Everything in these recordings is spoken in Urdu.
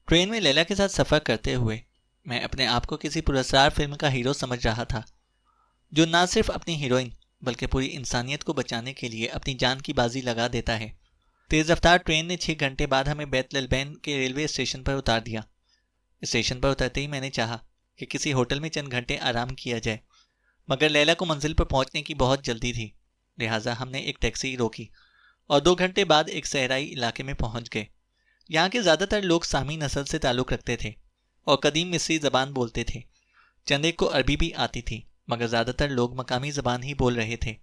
ٹرین میں لیلا کے ساتھ سفر کرتے ہوئے میں اپنے آپ کو کسی پراسرار فلم کا ہیرو سمجھ رہا تھا، جو نہ صرف اپنی ہیروئن بلکہ پوری انسانیت کو بچانے کے لیے اپنی جان کی بازی لگا دیتا ہے۔ تیز رفتار ٹرین نے 6 گھنٹے بعد ہمیں بیت البین کے ریلوے اسٹیشن پر اتار دیا۔ اسٹیشن پر اترتے ہی میں نے چاہا کہ کسی ہوٹل میں چند گھنٹے آرام کیا جائے، مگر لیلا کو منزل پر پہنچنے کی بہت جلدی تھی، لہٰذا ہم نے ایک ٹیکسی روکی اور 2 گھنٹے بعد ایک صحرائی علاقے میں پہنچ گئے۔ یہاں کے زیادہ تر لوگ سامی نسل سے تعلق رکھتے تھے اور قدیم مصری زبان بولتے تھے۔ چند ایک کو عربی بھی آتی تھی، مگر زیادہ تر لوگ مقامی زبان ہی بول رہے تھے۔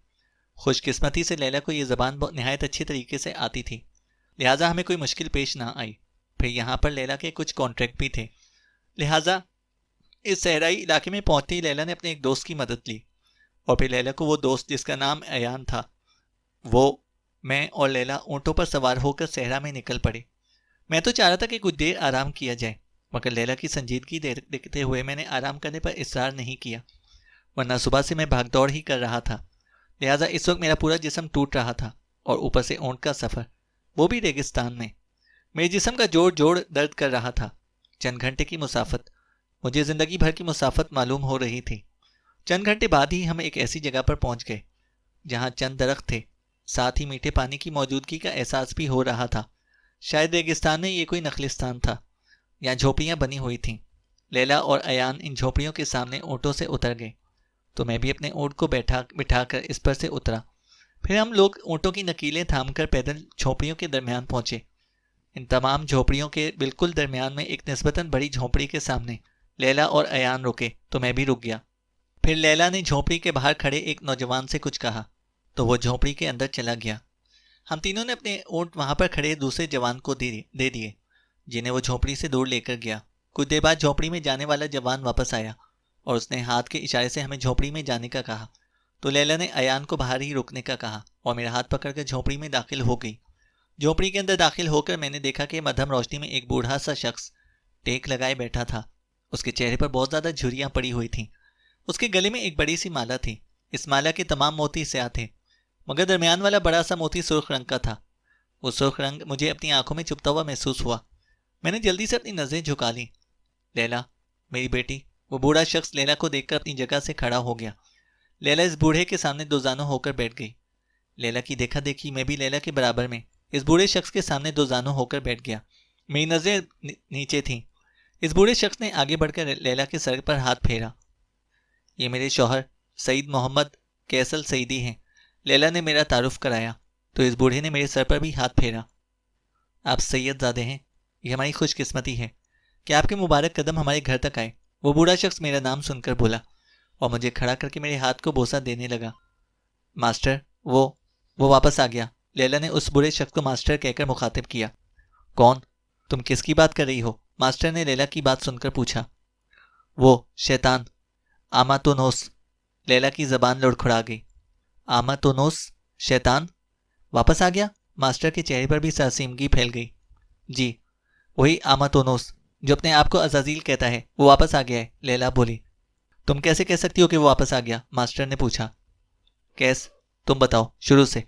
خوش قسمتی سے لیلا کو یہ زبان نہایت اچھی طریقے سے آتی تھی، لہٰذا ہمیں کوئی مشکل پیش نہ آئی۔ پھر یہاں پر لیلا کے کچھ کانٹریکٹ بھی تھے، لہٰذا اس صحرائی علاقے میں پہنچتے ہی لیلا نے اپنے ایک دوست کی مدد لی، اور پھر لیلا کو وہ دوست جس کا نام ایان تھا، وہ، میں اور لیلا اونٹوں پر سوار ہو کر صحرا میں نکل پڑے۔ میں تو چاہ رہا تھا کہ کچھ دیر آرام کیا جائے، مگر لیلا کی سنجیدگی دیکھتے ہوئے میں نے آرام کرنے پر اصرار نہیں کیا، ورنہ صبح سے میں بھاگ دوڑ ہی کر رہا تھا، لہٰذا اس وقت میرا پورا جسم ٹوٹ رہا تھا، اور اوپر سے اونٹ کا سفر، وہ بھی ریگستان میں، میرے جسم کا جوڑ درد کر رہا تھا۔ چند گھنٹے کی مسافت مجھے زندگی بھر کی مسافت معلوم ہو رہی تھی۔ چند گھنٹے بعد ہی ہم ایک ایسی جگہ پر پہنچ گئے جہاں چند درخت تھے، ساتھ ہی میٹھے پانی کی موجودگی کا احساس بھی ہو رہا تھا۔ شاید ریگستان میں یہ کوئی نخلستان تھا، یہاں جھوپڑیاں بنی ہوئی تھیں۔ لیلا اور ایان ان جھوپڑیوں کے سامنے اونٹوں سے اتر گئے، تو میں بھی اپنے اونٹ کو بٹھا کر اس پر سے اترا۔ پھر ہم لوگ اونٹوں کی نکیلیں تھام کر پیدل جھوپڑیوں کے درمیان پہنچے۔ ان تمام جھوپڑیوں کے بالکل درمیان میں ایک نسبتاً بڑی جھوپڑی کے سامنے لیلا اور ایان رکے، تو میں بھی رک گیا۔ پھر لیلا نے جھوپڑی کے باہر کھڑے ایک نوجوان سے کچھ کہا تو وہ جھوپڑی کے اندر چلا گیا۔ ہم تینوں نے اپنے اونٹ وہاں پر کھڑے دوسرے جوان کو دے دیے، جنہیں وہ جھوپڑی سے دور لے کر گیا۔ کچھ دیر بعد جھوپڑی میں جانے والا جوان واپس آیا اور اس نے ہاتھ کے اشارے سے ہمیں جھوپڑی میں جانے کا کہا، تو لیلا نے ایان کو باہر ہی رکنے کا کہا اور میرا ہاتھ پکڑ کر جھوپڑی میں داخل ہو گئی۔ جھوپڑی کے اندر داخل ہو کر میں نے دیکھا کہ مدھم روشنی میں ایک بوڑھا سا شخص ٹیک لگائے بیٹھا تھا۔ اس کے چہرے پر بہت زیادہ جھریاں پڑی ہوئی تھیں۔ اس کے گلے میں ایک بڑی سی مالا تھی۔ اس مالا کے تمام موتی سیاہ تھے، مگر درمیان والا بڑا سا موتی سرخ رنگ کا تھا۔ وہ سرخ رنگ مجھے اپنی آنکھوں میں چبھتا ہوا محسوس ہوا۔ میں نے جلدی سے اپنی نظریں جھکا لیں۔ لیلا، میری بیٹی، وہ بوڑھا شخص لیلا کو دیکھ کر اپنی جگہ سے کھڑا ہو گیا۔ لیلا اس بوڑھے کے سامنے دو زانوں ہو کر بیٹھ گئی۔ لیلا کی دیکھا دیکھی میں بھی لیلا کے برابر میں اس بوڑھے شخص کے سامنے دو زانوں ہو کر بیٹھ گیا۔ میری نظریں نیچے تھیں۔ اس بوڑھے شخص نے آگے بڑھ کر لیلا کے سر پر ہاتھ پھیرا۔ یہ میرے شوہر سعید محمد کیسل سعیدی ہیں، لیلا نے میرا تعارف کرایا، تو اس بوڑھے نے میرے سر پر بھی ہاتھ پھیرا۔ آپ سید زادے ہیں، یہ ہماری خوش قسمتی ہے کہ آپ کے مبارک قدم ہمارے گھر تک آئے۔ وہ بوڑھا شخص میرا نام سن کر بولا اور مجھے کھڑا کر کے میرے ہاتھ کو بوسہ دینے لگا۔ ماسٹر، وہ واپس آ گیا۔ لیلا نے اس بوڑھے شخص کو ماسٹر کہہ کر مخاطب کیا۔ کون؟ تم کس کی بات کر رہی ہو؟ ماسٹر نے لیلا کی بات سن کر پوچھا۔ وہ شیطان آماتونوس۔ لیلا کی زبان لڑکھڑا گئی۔ آماتونوس؟ شیطان واپس آ گیا؟ ماسٹر کے چہرے پر بھی سرسیمگی پھیل گئی۔ جی، وہی آماتونوس جو اپنے آپ کو عزازیل کہتا ہے، وہ واپس آ گیا ہے، لیلا بولی۔ تم کیسے کہہ سکتی ہو کہ وہ واپس آ گیا؟ ماسٹر نے پوچھا۔ کیس؟ تم بتاؤ شروع سے۔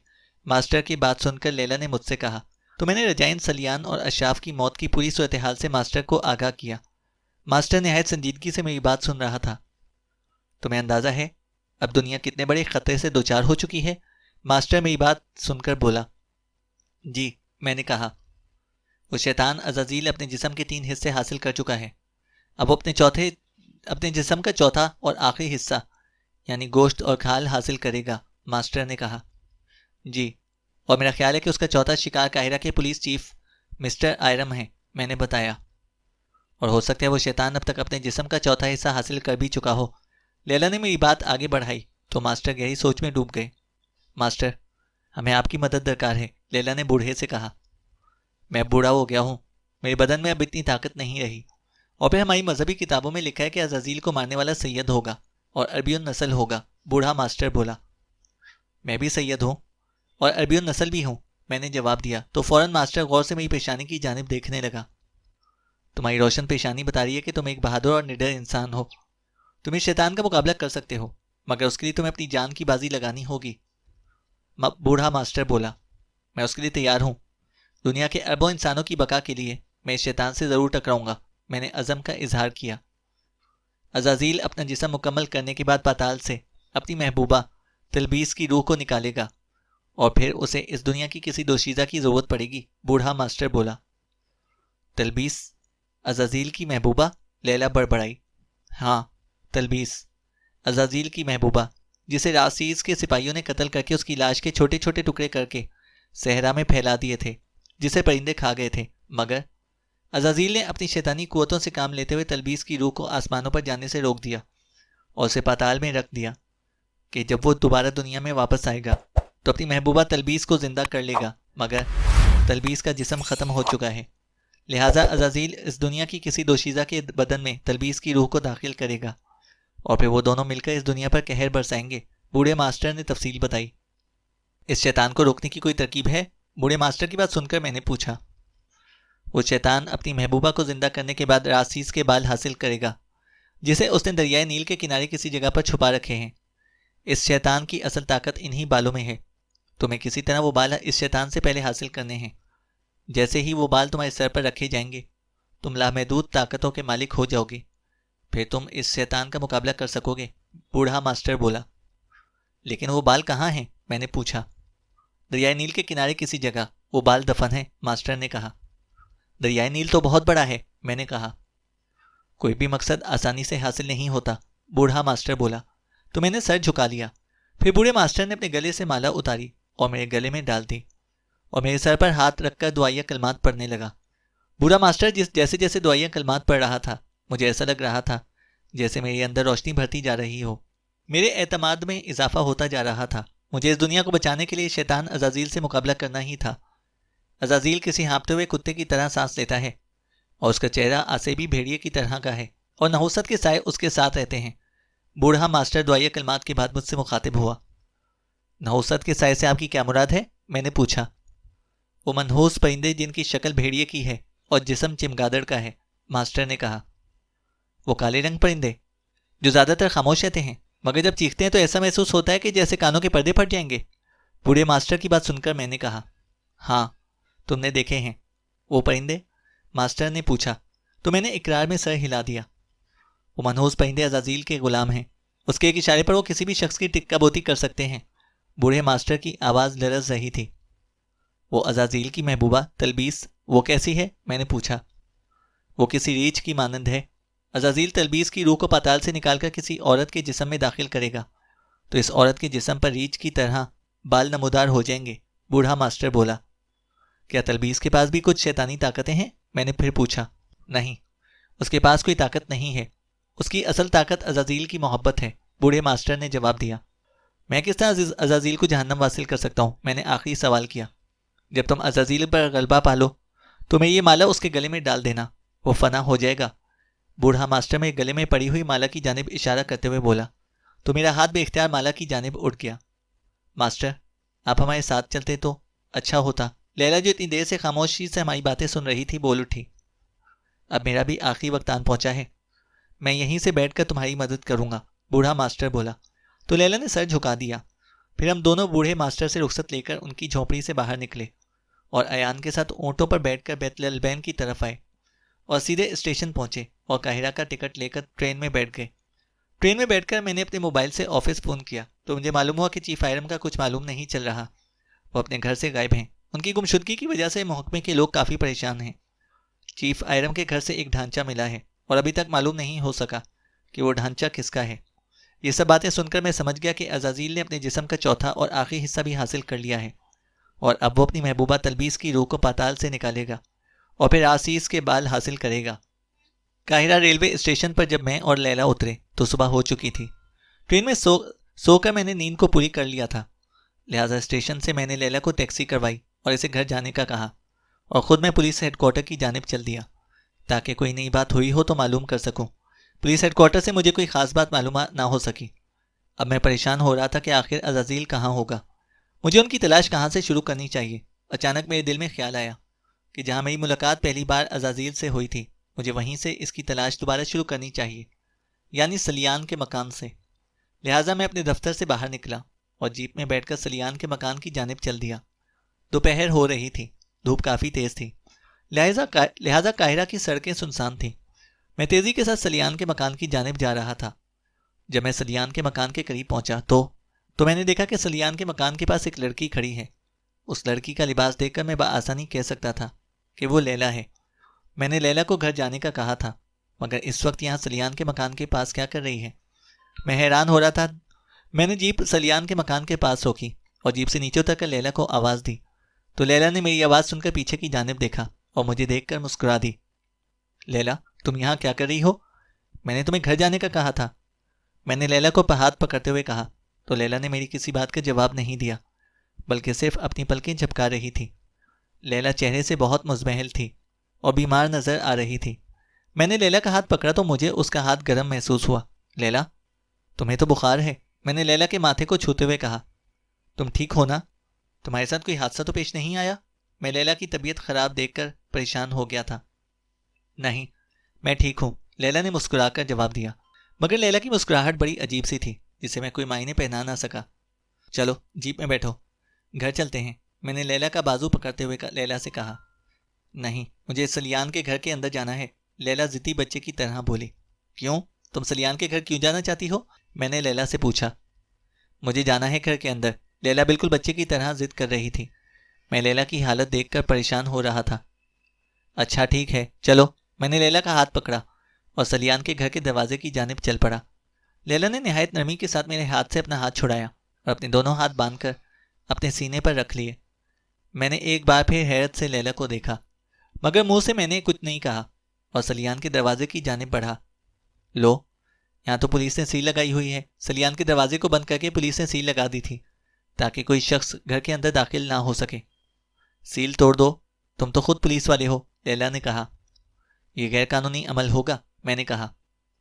ماسٹر کی بات سن کر لیلا نے مجھ سے کہا، تو میں نے رجائن سلیان اور اشراف کی موت کی پوری صورتحال سے ماسٹر کو آگاہ کیا۔ ماسٹر نہایت سنجیدگی سے میری بات سن رہا تھا۔ تمہیں اندازہ ہے اب دنیا کتنے بڑے خطرے سے دوچار ہو چکی ہے؟ ماسٹر میری بات سن کر بولا۔ جی، میں نے کہا، وہ شیطان عزازیل اپنے جسم کے 3 حصے حاصل کر چکا ہے۔ اب وہ اپنے جسم کا چوتھا اور آخری حصہ یعنی گوشت اور کھال حاصل کرے گا، ماسٹر نے کہا۔ جی، اور میرا خیال ہے کہ اس کا چوتھا شکار قاہرہ کے پولیس چیف مسٹر آئرم ہے، میں نے بتایا۔ اور ہو سکتا ہے وہ شیطان اب تک اپنے جسم کا چوتھا حصہ حاصل کر بھی چکا ہو۔ لیلا نے میری بات آگے بڑھائی تو ماسٹر گہری سوچ میں ڈوب گئے۔ ماسٹر، ہمیں آپ کی مدد درکار ہے، لیلا نے بوڑھے سے کہا۔ میں بوڑھا ہو گیا ہوں، میرے بدن میں اب اتنی طاقت نہیں رہی، اور پھر ہماری مذہبی کتابوں میں لکھا ہے کہ عزازیل کو مارنے والا سید ہوگا اور عربی النسل ہوگا، بوڑھا ماسٹر بولا۔ میں بھی سید ہوں اور عربی النسل بھی ہوں، میں نے جواب دیا، تو فوراً ماسٹر غور سے میری پیشانی کی جانب دیکھنے لگا۔ تمہاری روشن پیشانی بتا رہی ہے کہ تم ایک بہادر اور نڈر انسان ہو، تم اس شیطان کا مقابلہ کر سکتے ہو، مگر اس کے لیے تمہیں اپنی جان کی بازی لگانی ہوگی، بوڑھا ماسٹر بولا۔ میں اس کے لیے تیار ہوں، دنیا کے اربوں انسانوں کی بقا کے لیے میں اس شیطان سے ضرور ٹکراؤں گا، میں نے عزم کا اظہار کیا۔ عزازیل اپنا جسم مکمل کرنے کے بعد پاتال سے اپنی محبوبہ تلبیس کی روح کو نکالے گا، اور پھر اسے اس دنیا کی کسی دوشیزہ کی ضرورت پڑے گی، بوڑھا ماسٹر بولا۔ تلبیس؟ عزازیل کی محبوبہ؟ لیلا بڑبڑائی۔ ہاں، تلبیس، عزازیل کی محبوبہ، جسے راسیس کے سپاہیوں نے قتل کر کے اس کی لاش کے چھوٹے چھوٹے ٹکڑے کر کے صحرا میں پھیلا دیے تھے، جسے پرندے کھا گئے تھے۔ مگر عزازیل نے اپنی شیطانی قوتوں سے کام لیتے ہوئے تلبیس کی روح کو آسمانوں پر جانے سے روک دیا اور اسے پاتال میں رکھ دیا کہ جب وہ دوبارہ دنیا میں واپس آئے گا تو اپنی محبوبہ تلبیس کو زندہ کر لے گا۔ مگر تلبیس کا جسم ختم ہو چکا ہے، لہٰذا عزازیل اس دنیا کی کسی دوشیزہ کے بدن میں تلبیس کی روح کو داخل کرے گا اور پھر وہ دونوں مل کر اس دنیا پر قہر برسائیں گے، بوڑھے ماسٹر نے تفصیل بتائی۔ اس شیطان کو روکنے کی کوئی ترکیب ہے؟ بوڑھے ماسٹر کی بات سن کر میں نے پوچھا۔ وہ شیطان اپنی محبوبہ کو زندہ کرنے کے بعد راسیس کے بال حاصل کرے گا، جسے اس نے دریائے نیل کے کنارے کسی جگہ پر چھپا رکھے ہیں۔ اس شیطان کی اصل طاقت انہی بالوں میں ہے۔ تمہیں کسی طرح وہ بال اس شیطان سے پہلے حاصل کرنے ہیں۔ جیسے ہی وہ بال تمہارے سر پر رکھے جائیں گے، تم لامحدود طاقتوں کے مالک ہو جاؤ گے، پھر تم اس شیطان کا مقابلہ کر سکو گے، بوڑھا ماسٹر بولا۔ لیکن وہ بال کہاں ہیں؟ میں نے پوچھا۔ دریائے نیل کے کنارے کسی جگہ وہ بال دفن ہیں، ماسٹر نے کہا۔ دریائے نیل تو بہت بڑا ہے، میں نے کہا۔ کوئی بھی مقصد آسانی سے حاصل نہیں ہوتا، بوڑھا ماسٹر بولا۔ تو میں نے سر جھکا لیا۔ پھر بوڑھے ماسٹر نے اپنے گلے سے مالا اتاری اور میرے گلے میں ڈال دی اور میرے سر پر ہاتھ رکھ کر دعائیہ کلمات پڑھنے لگا۔ بوڑھا ماسٹر جیسے جیسے دعائیہ کلمات پڑھ رہا تھا، مجھے ایسا لگ رہا تھا جیسے میرے اندر روشنی بھرتی جا رہی ہو، میرے اعتماد میں اضافہ ہوتا جا رہا تھا۔ مجھے اس دنیا کو بچانے کے لیے شیطان عزازیل سے مقابلہ کرنا ہی تھا۔ عزازیل کسی ہانپتے ہوئے کتے کی طرح سانس لیتا ہے اور اس کا چہرہ آسیبی بھیڑیے کی طرح کا ہے، اور نحوست کے سائے اس کے ساتھ رہتے ہیں۔ بوڑھا ماسٹر دعائیہ کلمات کے بعد مجھ سے مخاطب ہوا۔ نحوست کے سائے سے آپ کی کیا مراد ہے؟ میں نے پوچھا۔ وہ منحوس پرندے جن کی شکل بھیڑیے کی ہے اور جسم چمگادڑ کا ہے، ماسٹر نے کہا۔ وہ کالے رنگ پرندے جو زیادہ تر خاموش رہتے ہیں، مگر جب چیختے ہیں تو ایسا محسوس ہوتا ہے کہ جیسے کانوں کے پردے پھٹ جائیں گے، بوڑھے ماسٹر کی بات سن کر میں نے کہا۔ ہاں، تم نے دیکھے ہیں وہ پرندے؟ ماسٹر نے پوچھا تو میں نے اقرار میں سر ہلا دیا۔ وہ منحوس پرندے عزازیل کے غلام ہیں، اس کے ایک اشارے پر وہ کسی بھی شخص کی ٹکا بوتی کر سکتے ہیں۔ بوڑھے ماسٹر کی آواز لرز رہی تھی۔ وہ عزازیل کی محبوبہ تلبیس، وہ کیسی ہے؟ میں نے پوچھا۔ وہ کسی ریچھ کی مانند ہے۔ عزازیل تلبیس کی روح کو پاتال سے نکال کر کسی عورت کے جسم میں داخل کرے گا تو اس عورت کے جسم پر ریچھ کی طرح بال نمودار ہو جائیں گے، بوڑھا ماسٹر بولا۔ کیا تلبیس کے پاس بھی کچھ شیطانی طاقتیں ہیں؟ میں نے پھر پوچھا۔ نہیں، اس کے پاس کوئی طاقت نہیں ہے، اس کی اصل طاقت عزازیل کی محبت ہے، بوڑھے ماسٹر نے جواب دیا۔ میں کس طرح عزازیل کو جہنم واصل کر سکتا ہوں؟ میں نے آخری سوال کیا۔ جب تم عزازیل پر غلبہ پالو تو میں یہ مالا اس کے گلے میں ڈال دینا، وہ فنا ہو جائے گا، بوڑھا ماسٹر میں گلے میں پڑی ہوئی مالا کی جانب اشارہ کرتے ہوئے بولا۔ تو میرا ہاتھ بے اختیار مالا کی جانب اٹھ گیا۔ ماسٹر، آپ ہمارے ساتھ چلتے تو اچھا ہوتا۔ لیلا جو اتنی دیر سے خاموشی سے ہماری باتیں سن رہی تھی بول اٹھی۔ اب میرا بھی آخری وقت آن پہنچا ہے، میں یہیں سے بیٹھ کر تمہاری مدد کروں گا، بوڑھا ماسٹر بولا۔ تو لیلا نے سر جھکا دیا۔ پھر ہم دونوں بوڑھے ماسٹر سے رخصت لے کر ان کی جھونپڑی سے باہر نکلے اور ایان کے ساتھ اونٹوں پر بیٹھ کر بیت العلبین کی طرف آئے اور سیدھے اسٹیشن پہنچے اور قاہرہ کا ٹکٹ لے کر ٹرین میں بیٹھ گئے۔ ٹرین میں بیٹھ کر میں نے اپنے موبائل سے آفس فون کیا تو مجھے معلوم ہوا کہ چیف آئرم کا کچھ معلوم نہیں چل رہا، وہ اپنے گھر سے غائب ہیں۔ ان کی گمشدگی کی وجہ سے محکمے کے لوگ کافی پریشان ہیں۔ چیف آئرم کے گھر سے ایک ڈھانچہ ملا ہے اور ابھی تک معلوم نہیں ہو سکا کہ وہ ڈھانچہ کس کا ہے۔ یہ سب باتیں سن کر میں سمجھ گیا کہ عزازیل نے اپنے جسم کا چوتھا اور آخری حصہ بھی حاصل کر لیا ہے اور اب وہ اپنی محبوبہ تلبیس کی روح کو پاتال سے نکالے گا اور پھر آسیس کے بال حاصل کرے گا۔ قاہرہ ریلوے اسٹیشن پر جب میں اور لیلا اترے تو صبح ہو چکی تھی۔ ٹرین میں سو کر میں نے نیند کو پوری کر لیا تھا، لہٰذا اسٹیشن سے میں نے لیلا کو ٹیکسی کروائی اور اسے گھر جانے کا کہا اور خود میں پولیس ہیڈ کوارٹر کی جانب چل دیا تاکہ کوئی نئی بات ہوئی ہو تو معلوم کر سکوں۔ پولیس ہیڈ کوارٹر سے مجھے کوئی خاص بات معلوم نہ ہو سکی۔ اب میں پریشان ہو رہا تھا کہ آخر عزازیل کہاں ہوگا، مجھے ان کی تلاش کہاں سے شروع کرنی چاہیے۔ اچانک میرے دل میں خیال آیا کہ جہاں میری ملاقات پہلی بار عزازیل سے ہوئی تھی مجھے وہیں سے اس کی تلاش دوبارہ شروع کرنی چاہیے، یعنی سلیان کے مکان سے۔ لہٰذا میں اپنے دفتر سے باہر نکلا اور جیپ میں بیٹھ کر سلیان کے مکان کی جانب چل دیا۔ دوپہر ہو رہی تھی، دھوپ کافی تیز تھی، لہٰذا قاہرہ کی سڑکیں سنسان تھیں۔ میں تیزی کے ساتھ سلیان کے مکان کی جانب جا رہا تھا۔ جب میں سلیان کے مکان کے قریب پہنچا تو میں نے دیکھا کہ سلیان کے مکان کے پاس ایک لڑکی کھڑی ہے۔ اس لڑکی کا لباس دیکھ کر میں بآسانی کہہ سکتا تھا کہ وہ لیلا ہے۔ میں نے لیلا کو گھر جانے کا کہا تھا، مگر اس وقت یہاں سلیان کے مکان کے پاس کیا کر رہی ہے؟ میں حیران ہو رہا تھا۔ میں نے جیپ سلیان کے مکان کے پاس روکی اور جیپ سے نیچے اتر کر لیلا کو آواز دی تو لیلا نے میری آواز سن کر پیچھے کی جانب دیکھا اور مجھے دیکھ کر مسکرا دی۔ لیلا، تم یہاں کیا کر رہی ہو؟ میں نے تمہیں گھر جانے کا کہا تھا، میں نے لیلا کو ہاتھ پکڑتے ہوئے کہا تو لیلا نے میری کسی بات کا جواب نہیں دیا، بلکہ صرف اپنی پلکیں جھپکا رہی تھی۔ لیلا چہرے سے بہت مزمحل تھی اور بیمار نظر آ رہی تھی۔ میں نے لیلا کا ہاتھ پکڑا تو مجھے اس کا ہاتھ گرم محسوس ہوا۔ لیلا، تمہیں تو بخار ہے، میں نے لیلا کے ماتھے کو چھوتے ہوئے کہا۔ تم ٹھیک ہو نا؟ تمہارے ساتھ کوئی حادثہ تو پیش نہیں آیا؟ میں لیلا کی طبیعت خراب دیکھ کر پریشان ہو گیا تھا۔ نہیں، میں ٹھیک ہوں، لیلا نے مسکرا کر جواب دیا، مگر لیلا کی مسکراہٹ بڑی عجیب سی تھی جسے میں کوئی معنی پہنا نہ سکا۔ چلو جیپ میں بیٹھو، گھر چلتے ہیں، میں نے لیلا کا بازو پکڑتے ہوئے لیلا سے کہا۔ نہیں، مجھے سلیان کے گھر کے اندر جانا ہے، لیلا ضدی بچے کی طرح بولی۔ کیوں؟ تم سلیان کے گھر کیوں جانا چاہتی ہو؟ میں نے لیلا سے پوچھا۔ مجھے جانا ہے گھر کے اندر، لیلا بالکل بچے کی طرح ضد کر رہی تھی۔ میں لیلا کی حالت دیکھ کر پریشان ہو رہا تھا۔ اچھا ٹھیک ہے، چلو، میں نے لیلا کا ہاتھ پکڑا اور سلیان کے گھر کے دروازے کی جانب چل پڑا۔ لیلا نے نہایت نرمی کے ساتھ میرے ہاتھ سے اپنا ہاتھ چھڑایا اور اپنے دونوں ہاتھ باندھ کر اپنے سینے پر رکھ لیے۔ میں نے ایک بار پھر حیرت سے لیلا کو دیکھا، مگر منہ سے میں نے کچھ نہیں کہا اور سلیان کے دروازے کی جانب بڑھا۔ لو، یہاں تو پولیس نے سیل لگائی ہوئی ہے۔ سلیان کے دروازے کو بند کر کے پولیس نے سیل لگا دی تھی تاکہ کوئی شخص گھر کے اندر داخل نہ ہو سکے۔ سیل توڑ دو، تم تو خود پولیس والے ہو، لیلا نے کہا۔ یہ غیر قانونی عمل ہوگا، میں نے کہا۔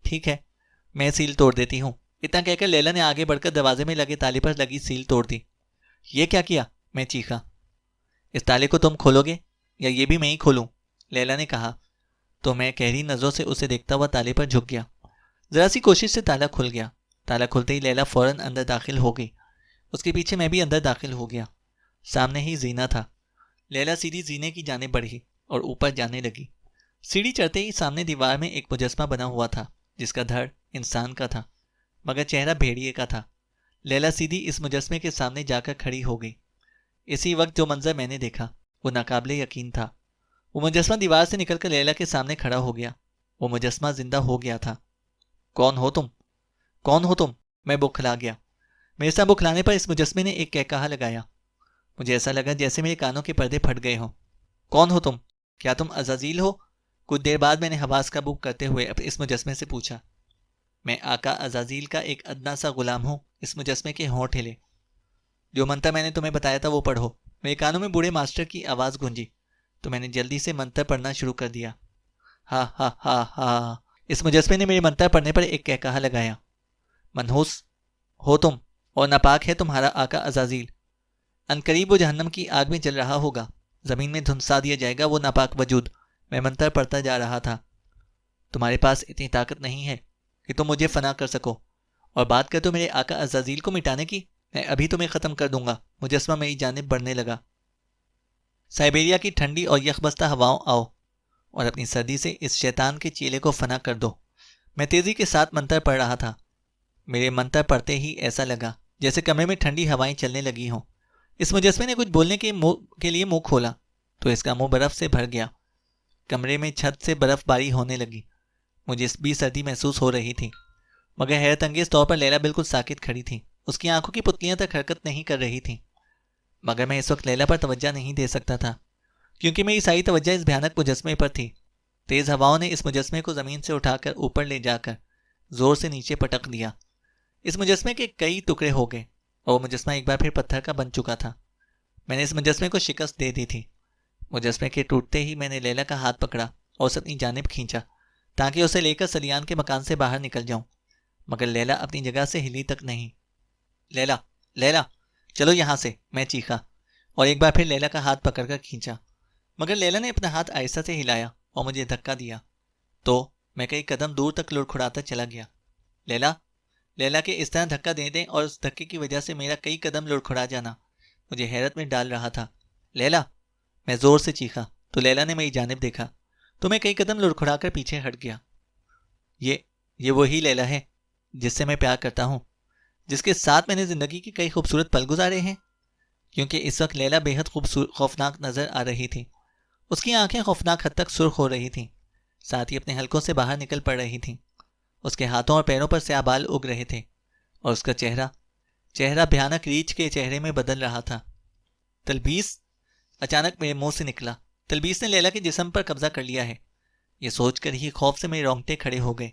ٹھیک ہے، میں سیل توڑ دیتی ہوں۔ اتنا کہہ کر لیلا نے آگے بڑھ کر دروازے میں لگے تالے پر لگی سیل توڑ دی۔ یہ کیا کیا؟ میں چیخا۔ اس تالے کو تم کھولو گے یا یہ بھی میں ہی کھولوں؟ لیلا نے کہا تو میں گہری نظروں سے اسے دیکھتا ہوا تالے پر جھک گیا۔ ذرا سی کوشش سے تالا کھل گیا۔ تالا کھلتے ہی لیلا فوراً اندر داخل ہو گئی۔ اس کے پیچھے میں بھی اندر داخل ہو گیا۔ سامنے ہی زینہ تھا۔ لیلا سیدھی زینے کی جانب بڑھی اور اوپر جانے لگی۔ سیڑھی چڑھتے ہی سامنے دیوار میں ایک مجسمہ بنا ہوا تھا جس کا دھڑ انسان کا تھا مگر چہرہ بھیڑیے کا تھا۔ لیلا سیدھی اس مجسمے کے سامنے جا کر کھڑی ہو گئی۔ اسی وقت جو منظر میں نے دیکھا وہ ناقابل یقین تھا۔ وہ مجسمہ دیوار سے نکل کر لیلا کے سامنے کھڑا ہو گیا۔ وہ مجسمہ زندہ ہو گیا تھا۔ کون ہو تم؟ کون ہو تم؟ میں بکھلا گیا۔ میرے ساتھ بکھلانے پر اس مجسمے نے ایک کہا لگایا۔ مجھے ایسا لگا جیسے میرے کانوں کے پردے پھٹ گئے ہوں۔ کون ہو تم؟ کیا تم عزازیل ہو؟ کچھ دیر بعد میں نے حواس قابو کرتے ہوئے اس مجسمے سے پوچھا۔ میں آقا عزازیل کا ایک ادنا سا غلام ہوں۔ اس مجسمے کے ہونٹ ہلے۔ جو منتر میں نے تمہیں بتایا تھا وہ پڑھو۔ میرے کانوں میں بوڑھے ماسٹر کی آواز گونجی تو میں نے جلدی سے منتر پڑھنا شروع کر دیا۔ ہا ہا ہا ہا۔ اس مجسمے نے میرے منتر پڑھنے پر ایک کہا لگایا۔ منحوس ہو تم اور ناپاک ہے تمہارا آقا عزازیل۔ عنقریب وہ جہنم کی آگ میں جل رہا ہوگا۔ زمین میں دھنسا دیا جائے گا وہ ناپاک وجود۔ میں منتر پڑھتا جا رہا تھا۔ تمہارے پاس اتنی طاقت نہیں ہے کہ تم مجھے فنا کر سکو، اور بات کر تو میرے آقا عزازیل کو مٹانے کی، میں ابھی تمہیں ختم کر دوں گا۔ مجسمہ میری جانب بڑھنے لگا۔ سائبیریا کی ٹھنڈی اور یخبستہ ہواؤں آؤ اور اپنی سردی سے اس شیطان کے چیلے کو فنا کر دو۔ میں تیزی کے ساتھ منتر پڑھ رہا تھا۔ میرے منتر پڑھتے ہی ایسا لگا جیسے کمرے میں ٹھنڈی ہوائیں چلنے لگی ہوں۔ اس مجسمے نے کچھ بولنے کے لیے منہ کھولا تو اس کا منہ برف سے بھر گیا۔ کمرے میں چھت سے برف باری ہونے لگی۔ مجھے بھی سردی محسوس ہو رہی تھی، مگر حیرت انگیز طور پر لیلا بالکل ساکت کھڑی تھی۔ اس کی آنکھوں کی پتلیاں تک حرکت نہیں کر رہی تھیں، مگر میں اس وقت لیلا پر توجہ نہیں دے سکتا تھا کیونکہ میری ساری توجہ اس بھیانک مجسمے پر تھی۔ تیز ہواؤں نے اس مجسمے کو زمین سے اٹھا کر اوپر لے جا کر زور سے نیچے پٹک دیا۔ اس مجسمے کے کئی ٹکڑے ہو گئے اور وہ مجسمہ ایک بار پھر پتھر کا بن چکا تھا۔ میں نے اس مجسمے کو شکست دے دی تھی۔ مجسمے کے ٹوٹتے ہی میں نے لیلا کا ہاتھ پکڑا اور اسے اپنی جانب کھینچا تاکہ اسے لے کر سلیان کے مکان سے باہر نکل جاؤں، مگر لیلا اپنی جگہ سے ہلی تک نہیں۔ لیلا، لیلا، چلو یہاں سے، میں چیخا اور ایک بار پھر لیلا کا ہاتھ پکڑ کر کھینچا، مگر لیلا نے اپنا ہاتھ آہستہ سے ہلایا اور مجھے دھکا دیا تو میں کئی قدم دور تک لڑکھڑاتا چلا گیا۔ لیلا، لیلا کے اس طرح دھکا دے دیں اور اس دھکے کی وجہ سے میرا کئی قدم لڑکھڑا جانا مجھے حیرت میں ڈال رہا تھا۔ لیلا، میں زور سے چیخا تو لیلا نے میری جانب دیکھا تو میں کئی قدم لڑکھڑا کر پیچھے ہٹ گیا۔ یہ وہی لیلا ہے جس سے میں پیار کرتا ہوں، جس کے ساتھ میں نے زندگی کے کئی خوبصورت پل گزارے ہیں۔ کیونکہ اس وقت لیلا بے حد خوفناک نظر آ رہی تھی۔ اس کی آنکھیں خوفناک حد تک سرخ ہو رہی تھیں، ساتھ ہی اپنے حلقوں سے باہر نکل پڑ رہی تھیں۔ اس کے ہاتھوں اور پیروں پر سیاہ بال اگ رہے تھے اور اس کا چہرہ بھیانک ریچھ کے چہرے میں بدل رہا تھا۔ تلبیس، اچانک میرے منہ سے نکلا۔ تلبیس نے لیلا کے جسم پر قبضہ کر لیا ہے۔ یہ سوچ کر ہی خوف سے میرے رونگٹے کھڑے ہو گئے۔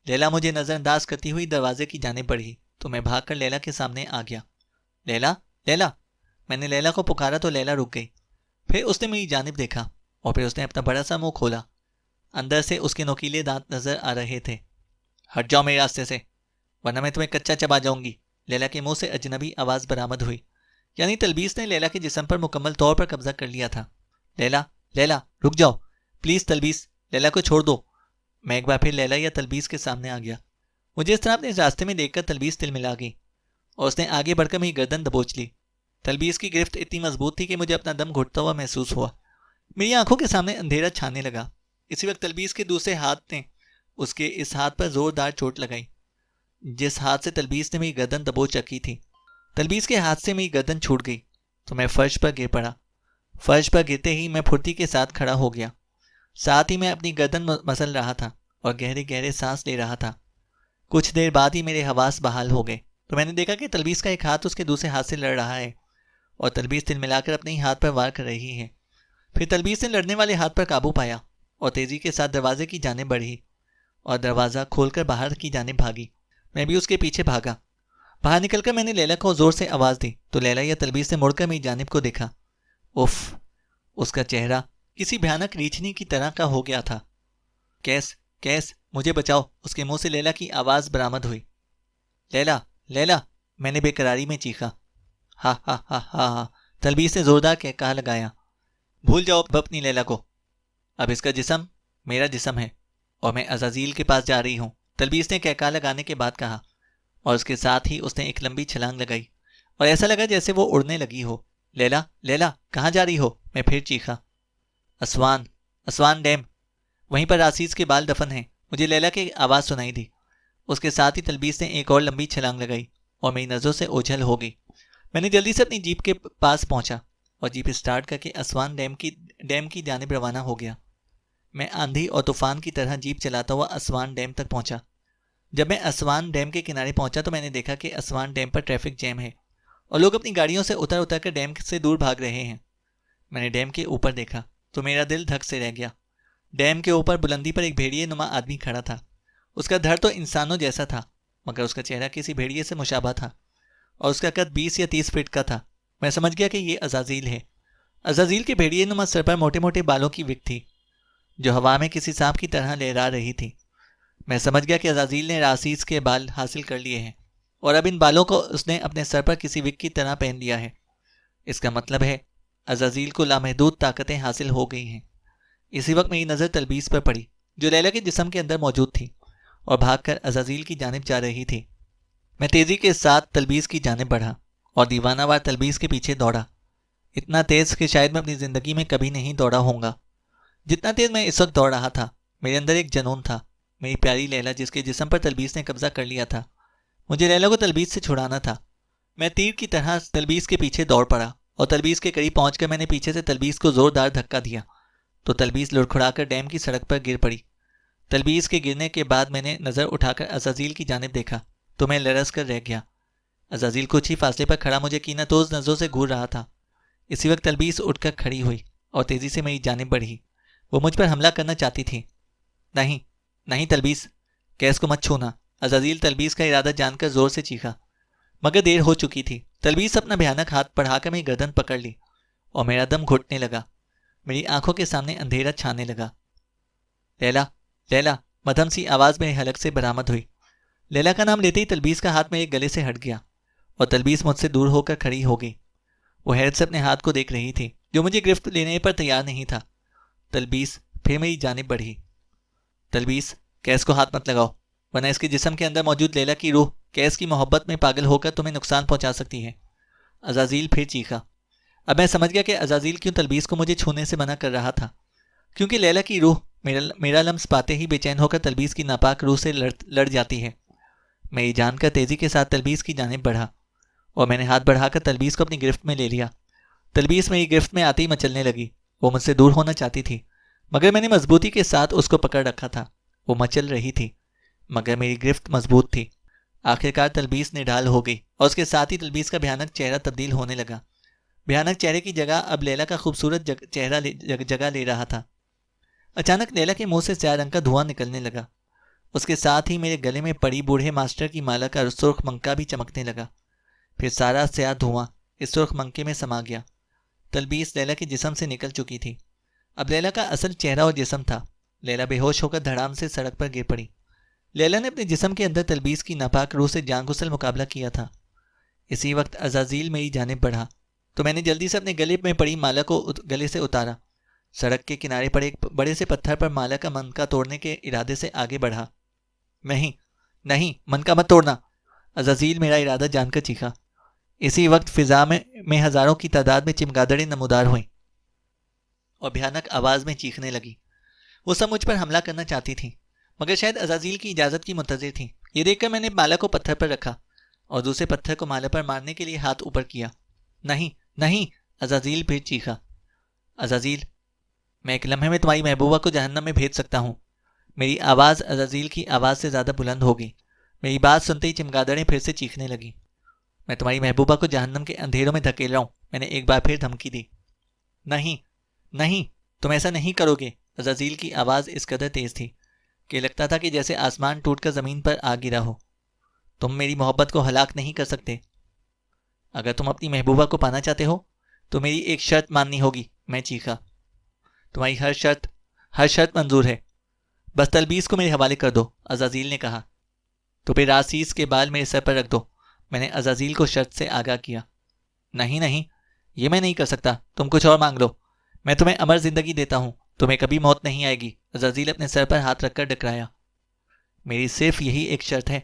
لیلا مجھے نظر انداز کرتی ہوئی دروازے کی جانب بڑھی تو میں بھاگ کر لیلا کے سامنے آ گیا۔ لیلا، لیلا، میں نے لیلا کو پکارا تو لیلا رک گئی۔ پھر اس نے میری جانب دیکھا اور پھر اس نے اپنا بڑا سا منہ کھولا۔ اندر سے اس کے نوکیلے دانت نظر آ رہے تھے۔ ہٹ جاؤ میرے راستے سے ورنہ میں تمہیں کچا چبا جاؤں گی، لیلا کے منہ سے اجنبی آواز برآمد ہوئی۔ یعنی تلبیس نے لیلا کے جسم پر مکمل طور پر قبضہ کر لیا تھا۔ لیلا، لیلا، رک جاؤ پلیز تلبیس، لیلا کو چھوڑ دو۔ میں ایک بار پھر لیلا یا تلبیس کے سامنے آ گیا۔ مجھے اس طرح اپنے راستے میں دیکھ کر تلبیس دل ملا گئی اور اس نے آگے بڑھ کر میری گردن دبوچ لی۔ تلبیس کی گرفت اتنی مضبوط تھی کہ مجھے اپنا دم گھٹتا ہوا محسوس ہوا۔ میری آنکھوں کے سامنے اندھیرا چھانے لگا۔ اسی وقت تلبیس کے دوسرے ہاتھ نے اس کے اس ہاتھ پر زوردار چوٹ لگائی جس ہاتھ سے تلبیس نے میری گردن دبوچ رکھی تھی۔ تلبیس کے ہاتھ سے میری گردن چھوٹ گئی تو میں فرش پر گر پڑا۔ فرش پر گرتے ہی میں پھرتی کے ساتھ کھڑا ہو گیا، ساتھ ہی میں اپنی گردن مسل رہا تھا اور گہرے گہرے سانس لے رہا تھا۔ کچھ دیر بعد ہی میرے حواس بحال ہو گئے تو میں نے دیکھا کہ تلبیس کا ایک ہاتھ اس کے دوسرے ہاتھ سے لڑ رہا ہے اور تلبیس دل ملا کر اپنے ہی ہاتھ پر وار کر رہی ہے۔ پھر تلبیس نے لڑنے والے ہاتھ پر قابو پایا اور تیزی کے ساتھ دروازے کی جانب بڑھی اور دروازہ کھول کر باہر کی جانب بھاگی۔ میں بھی اس کے پیچھے بھاگا۔ باہر نکل کر میں نے لیلا کو زور سے آواز دی تو لیلا یا تلبیس نے مڑ کر میری جانب کو دیکھا۔ اف، اس کا چہرہ کسی بھیانک ریچھنی کی طرح کا ہو گیا تھا۔ کیس، مجھے بچاؤ، اس کے منہ سے لیلا کی آواز برآمد ہوئی۔ لیلا، لیلا، میں نے بے قراری میں چیخا۔ ہا ہا ہا ہا ہا، تلبیس نے زوردار کہا لگایا۔ بھول جاؤ اپنی لیلا کو، اب اس کا جسم میرا جسم ہے اور میں عزازیل کے پاس جا رہی ہوں، تلبیس نے کہا لگانے کے بعد کہا، اور اس کے ساتھ ہی اس نے ایک لمبی چھلانگ لگائی اور ایسا لگا جیسے وہ اڑنے لگی ہو۔ لیلا، لیلا، کہاں جا رہی ہو؟ میں پھر چیخا۔ اسوان ڈیم، وہیں پر راسیس کے بال دفن ہیں، مجھے لیلا کی آواز سنائی دی۔ اس کے ساتھ ہی تلبیس نے ایک اور لمبی چھلانگ لگائی اور میری نظروں سے اوجھل ہو گئی۔ میں نے جلدی سے اپنی جیپ کے پاس پہنچا اور جیپ اسٹارٹ کر کے اسوان ڈیم کی جانب روانہ ہو گیا۔ میں آندھی اور طوفان کی طرح جیپ چلاتا ہوا اسوان ڈیم تک پہنچا۔ جب میں اسوان ڈیم کے کنارے پہنچا تو میں نے دیکھا کہ اسوان ڈیم پر ٹریفک جیم ہے اور لوگ اپنی گاڑیوں سے اتر کر ڈیم سے دور بھاگ رہے ہیں۔ میں نے ڈیم کے اوپر دیکھا تو میرا دل دھک سے رہ گیا۔ ڈیم کے اوپر بلندی پر ایک بھیڑیے نما آدمی کھڑا تھا۔ اس کا دھڑ تو انسانوں جیسا تھا مگر اس کا چہرہ کسی بھیڑیے سے مشابہ تھا اور اس کا قد 20 یا 30 فٹ کا تھا۔ میں سمجھ گیا کہ یہ عزازیل ہے۔ عزازیل کے بھیڑیے نما سر پر موٹے موٹے بالوں کی وگ تھی جو ہوا میں کسی سانپ کی طرح لہرا رہی تھی۔ میں سمجھ گیا کہ عزازیل نے راسیس کے بال حاصل کر لیے ہیں اور اب ان بالوں کو اس نے اپنے سر پر کسی وگ کی طرح پہن لیا ہے۔ اس کا مطلب ہے عزازیل کو لامحدود طاقتیں حاصل ہو گئی ہیں۔ اسی وقت میری نظر تلبیس پر پڑی جو لیلا کے جسم کے اندر موجود تھی اور بھاگ کر عزازیل کی جانب جا رہی تھی۔ میں تیزی کے ساتھ تلبیس کی جانب بڑھا اور دیوانہ وار تلبیس کے پیچھے دوڑا، اتنا تیز کہ شاید میں اپنی زندگی میں کبھی نہیں دوڑا ہوں گا۔ جتنا تیز میں اس وقت دوڑ رہا تھا، میرے اندر ایک جنون تھا، میری پیاری لیلا جس کے جسم پر تلبیس نے قبضہ کر لیا تھا۔ مجھے لیلا کو تلبیس سے چھڑانا تھا۔ میں تیر کی طرح تلبیس کے پیچھے دوڑ پڑا اور تلبیس کے قریب پہنچ کر میں نے پیچھے سے تلبیس کو زوردار دھکا دیا تو تلبیس لڑکھڑا کر ڈیم کی سڑک پر گر پڑی۔ تلبیس کے گرنے کے بعد میں نے نظر اٹھا کر عزازیل کی جانب دیکھا تو میں لرز کر رہ گیا۔ عزازیل کچھ ہی فاصلے پر کھڑا مجھے کینہ-توز نظروں سے گھور رہا تھا۔ اسی وقت تلبیس اٹھ کر کھڑی ہوئی اور تیزی سے میری جانب بڑھی۔ وہ مجھ پر حملہ کرنا چاہتی تھی۔ نہیں تلبیس، کیس کو مت چھونا، عزازیل تلبیس کا ارادہ جان کر زور سے چیخا، مگر دیر ہو چکی تھی۔ تلبیس اپنا بھیانک ہاتھ بڑھا کر میری گردن پکڑ لی اور میرا دم گھٹنے لگا۔ میری آنکھوں کے سامنے اندھیرا چھانے لگا۔ لیلا، لیلا، مدھم سی آواز میرے حلق سے برآمد ہوئی۔ لیلا کا نام لیتے ہی تلبیس کا ہاتھ میرے گلے سے ہٹ گیا اور تلبیس مجھ سے دور ہو کر کھڑی ہو گئی۔ وہ حیرت سے اپنے ہاتھ کو دیکھ رہی تھی جو مجھے گرفت لینے پر تیار نہیں تھا۔ تلبیس پھر میری جانب بڑھی۔ تلبیس، کیس کو ہاتھ مت لگاؤ ورنہ اس کے جسم کے اندر موجود لیلا کی روح کیس کی محبت میں پاگل ہو کر تمہیں نقصان پہنچا سکتی ہے۔ عزازیل پھر چیخا۔ اب میں سمجھ گیا کہ عزازیل کیوں تلبیس کو مجھے چھونے سے منع کر رہا تھا، کیونکہ لیلا کی روح میرا لمس پاتے ہی بے چین ہو کر تلبیس کی ناپاک روح سے لڑ جاتی ہے۔ میں یہ جان کر تیزی کے ساتھ تلبیس کی جانب بڑھا اور میں نے ہاتھ بڑھا کر تلبیس کو اپنی گرفت میں لے لیا۔ تلبیس میری گرفت میں آتے ہی مچلنے لگی۔ وہ مجھ سے دور ہونا چاہتی تھی، مگر میں نے مضبوطی کے ساتھ اس کو پکڑ رکھا تھا۔ وہ مچل رہی تھی مگر میری گرفت مضبوط تھی۔ آخرکار تلبیس نڈال ہو گئی اور اس کے ساتھ ہی تلبیس کا بھیانک چہرہ تبدیل ہونے لگا۔ بھیانک چہرے کی جگہ اب لیلا کا خوبصورت چہرہ جگہ لے رہا تھا۔ اچانک لیلا کے منہ سے سیاہ رنگ کا دھواں نکلنے لگا۔ اس کے ساتھ ہی میرے گلے میں پڑی بوڑھے ماسٹر کی مالا کا سرخ منکا بھی چمکنے لگا۔ پھر سارا سیاہ دھواں اس سرخ منکے میں سما گیا۔ تلبیس لیلا کے جسم سے نکل چکی تھی۔ اب لیلا کا اصل چہرہ اور جسم تھا۔ لیلا بے ہوش ہو کر دھڑام سے سڑک پر گر پڑی۔ لیلا نے اپنے جسم کے اندر تلبیس کی ناپاک روح سے جان گسل مقابلہ کیا تھا۔ اسی وقت عزازیل میری جانب بڑھا تو میں نے جلدی سے اپنے گلے میں پڑی مالا کو گلے سے اتارا۔ سڑک کے کنارے پر ایک بڑے سے پتھر پر مالا کا منکا توڑنے کے ارادے سے آگے بڑھا۔ نہیں، منکا مت توڑنا، عزازیل میرا ارادہ جان کر چیخا۔ اسی وقت فضا میں ہزاروں کی تعداد میں چمگادڑیں نمودار ہوئیں اور بھیانک آواز میں چیخنے لگی۔ وہ سب مجھ پر حملہ کرنا چاہتی تھیں، مگر شاید عزازیل کی اجازت کی منتظر تھیں۔ یہ دیکھ کر میں نے مالا کو پتھر پر رکھا اور دوسرے پتھر کو مالا پر مارنے کے لیے ہاتھ اوپر کیا۔ نہیں، عزازیل پھر چیخا۔ عزازیل، میں ایک لمحے میں تمہاری محبوبہ کو جہنم میں بھیج سکتا ہوں۔ میری آواز عزازیل کی آواز سے زیادہ بلند ہو گئی۔ میری بات سنتے ہی چمگادڑیں پھر سے چیخنے لگیں۔ میں تمہاری محبوبہ کو جہنم کے اندھیروں میں دھکیل رہا ہوں، میں نے ایک بار پھر دھمکی دی۔ نہیں، تم ایسا نہیں کرو گے۔ عزازیل کی آواز اس قدر تیز تھی کہ لگتا تھا کہ جیسے آسمان ٹوٹ کر زمین پر آ گرا ہو۔ تم میری محبت کو ہلاک نہیں کر سکتے۔ اگر تم اپنی محبوبہ کو پانا چاہتے ہو تو میری ایک شرط ماننی ہوگی، میں چیخا۔ تمہاری ہر شرط منظور ہے، بس تلبیس کو میرے حوالے کر دو، عزازیل نے کہا۔ تو پھر راسیس کے بال میرے سر پر رکھ دو، میں نے عزازیل کو شرط سے آگاہ کیا۔ نہیں، یہ میں نہیں کر سکتا، تم کچھ اور مانگ لو۔ میں تمہیں امر زندگی دیتا ہوں، تمہیں کبھی موت نہیں آئے گی، عزازیل اپنے سر پر ہاتھ رکھ کر ڈکرایا۔ میری صرف یہی ایک شرط ہے،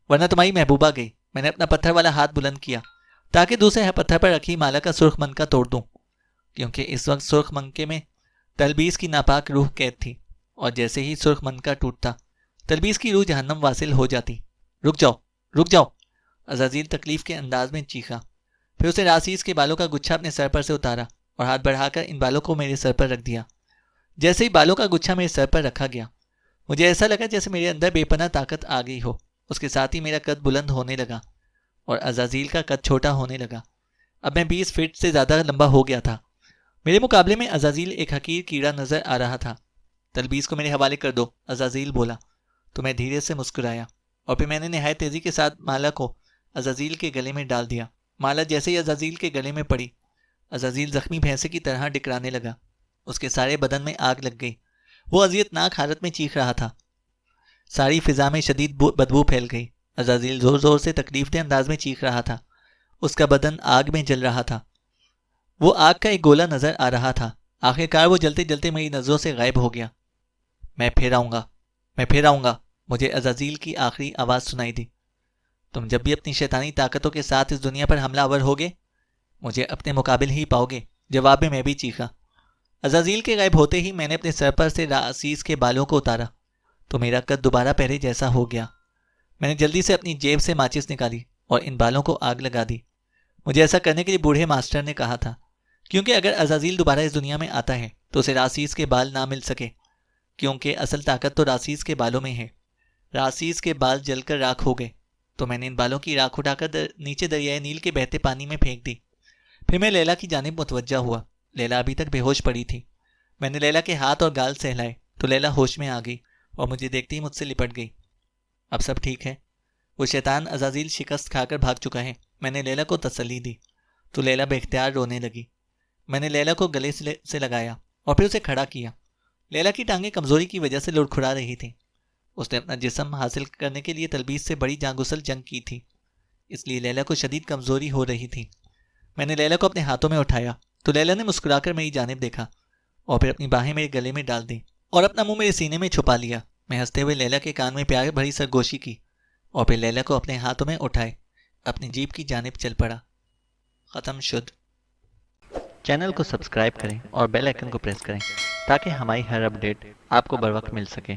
ورنہ تمہاری محبوبہ گئی۔ میں نے اپنا پتھر والا ہاتھ بلند کیا تاکہ دوسرے پتھر پر رکھی مالا کا سرخ منکا توڑ دوں، کیونکہ اس وقت سرخ منکے میں تلبیس کی ناپاک روح قید تھی، اور جیسے ہی سرخ منکا ٹوٹتا تلبیس کی روح جہنم واصل ہو جاتی۔ رک جاؤ، عزازیل تکلیف کے انداز میں چیخا۔ پھر اسے راسیس کے بالوں کا گچھا اپنے سر پر سے اتارا اور ہاتھ بڑھا کر ان بالوں کو میرے سر پر رکھ دیا۔ جیسے ہی بالوں کا گچھا میرے سر پر رکھا گیا، مجھے ایسا لگا جیسے میرے اندر بے پناہ طاقت آ گئی ہو۔ اس کے ساتھ ہی میرا قد بلند ہونے لگا اور عزازیل کا قد چھوٹا ہونے لگا۔ اب میں 20 فٹ سے زیادہ لمبا ہو گیا تھا۔ میرے مقابلے میں عزازیل ایک حقیر کیڑا نظر آ رہا تھا۔ تلبیس کو میرے حوالے کر دو، عزازیل بولا تو میں دھیرے سے مسکرایا اور پھر میں نے نہایت تیزی کے ساتھ مالا کو عزازیل کے گلے میں ڈال دیا۔ مالا جیسے ہی عزازیل کے گلے میں پڑی، عزازیل زخمی بھینسے کی طرح ڈکرانے لگا۔ اس کے سارے بدن میں آگ لگ گئی۔ وہ اذیتناک حالت میں چیخ رہا تھا۔ ساری فضا میں شدید بدبو پھیل گئی۔ عزازیل زور زور سے تکلیف دہ انداز میں چیخ رہا تھا۔ اس کا بدن آگ میں جل رہا تھا۔ وہ آگ کا ایک گولا نظر آ رہا تھا۔ آخرکار وہ جلتے جلتے میری نظروں سے غائب ہو گیا۔ میں پھر آؤں گا، مجھے عزازیل کی آخری آواز سنائی دی۔ تم جب بھی اپنی شیطانی طاقتوں کے ساتھ اس دنیا پر حملہ آور ہوگے، مجھے اپنے مقابل ہی پاؤ گے، جواب میں بھی چیخا۔ عزازیل کے غائب ہوتے ہی میں نے اپنے سر پر سے راسیس کے بالوں کو اتارا تو میرا قد دوبارہ پہلے جیسا ہو گیا۔ میں نے جلدی سے اپنی جیب سے ماچس نکالی اور ان بالوں کو آگ لگا دی۔ مجھے ایسا کرنے کے لیے بوڑھے ماسٹر نے کہا تھا، کیونکہ اگر عزازیل دوبارہ اس دنیا میں آتا ہے تو اسے راسیس کے بال نہ مل سکے، کیونکہ اصل طاقت تو راسیس کے بالوں میں ہے۔ راسیس کے بال جل کر راکھ ہو گئے تو میں نے ان بالوں کی راکھ اٹھا کر نیچے دریائے نیل کے بہتے پانی میں پھینک دی۔ پھر میں لیلا کی جانب متوجہ ہوا۔ لیلا ابھی تک بے ہوش پڑی تھی۔ میں نے لیلا کے ہاتھ اور گال سہلائے تو لیلا ہوش میں آ گئی اور مجھے دیکھتے ہی مجھ سے لپٹ گئی۔ اب سب ٹھیک ہے، وہ شیطان عزازیل شکست کھا کر بھاگ چکا ہے، میں نے لیلا کو تسلی دی تو لیلا بے اختیار رونے لگی۔ میں نے لیلا کو گلے سے لگایا اور پھر اسے کھڑا کیا۔ لیلا کی ٹانگیں کمزوری کی وجہ سے لڑکھڑا رہی تھیں۔ اس نے اپنا جسم حاصل کرنے کے لیے تلبیس سے بڑی جانگسل جنگ کی تھی، اس لیے لیلا کو شدید کمزوری ہو رہی تھی۔ میں نے لیلا کو اپنے ہاتھوں میں اٹھایا تو لیلا نے مسکرا کر میری جانب دیکھا اور پھر اپنی باہیں میرے گلے میں ڈال دیں اور اپنا منہ میرے سینے میں چھپا لیا۔ میں ہنستے ہوئے لیلا کے کان میں پیار بھری سرگوشی کی اور پھر لیلا کو اپنے ہاتھوں میں اٹھائے اپنی جیپ کی جانب چل پڑا۔ ختم شد۔ چینل کو سبسکرائب کریں اور بیل آئکن کو پریس کریں تاکہ ہماری ہر اپڈیٹ آپ کو بر وقت مل سکے۔